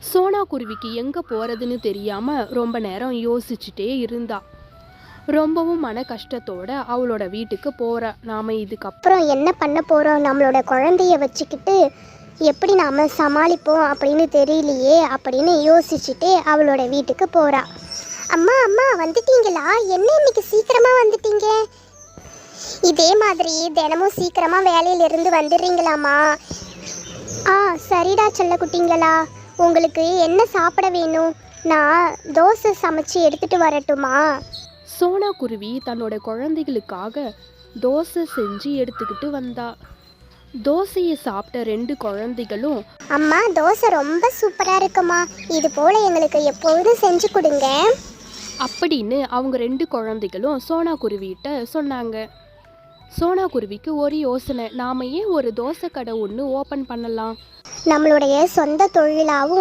சோனா குருவிக்கு எங்கே போகிறதுன்னு தெரியாமல் ரொம்ப நேரம் யோசிச்சுட்டே இருந்தா. ரொம்பவும் மன கஷ்டத்தோட அவளோட வீட்டுக்கு போகிறா. நாம் இதுக்கப்புறம் அப்புறம் என்ன பண்ண போகிறோம், நம்மளோட குழந்தைய வச்சுக்கிட்டு எப்படி நாம் சமாளிப்போம் அப்படின்னு தெரியலையே அப்படின்னு யோசிச்சுட்டு அவளோட வீட்டுக்கு போகிறா. அம்மா அம்மா வந்துட்டீங்களா? என்ன இன்னைக்கு சீக்கிரமாக வந்துட்டீங்க? இதே மாதிரி தினமும் சீக்கிரமாக வேலையிலிருந்து வந்துடுறீங்களாம்மா? சரிடா செல்ல குட்டிங்களா, உங்களுக்கு என்ன சாப்பிட வேணும்? நான் தோசை சமைச்சு எடுத்துகிட்டு வரட்டுமா? சோனா குருவி தன்னோட குழந்தைகளுக்காக தோசை செஞ்சு எடுத்துக்கிட்டு வந்தா. தோசையை சாப்பிட்ட 2 குழந்தைகளும், அம்மா தோசை ரொம்ப சூப்பராக இருக்குமா, இது போல் எங்களுக்கு எப்போதும் செஞ்சு கொடுங்க அப்படின்னு அவங்க 2 குழந்தைகளும் சோனா குருவிகிட்ட சொன்னாங்க. சோனா குருவிக்கு ஒரு யோசனை, நாம ஏன் ஒரு தோசை கடை ஒன்று ஓப்பன் பண்ணலாம்? நம்மளுடைய சொந்த தொழிலாகவும்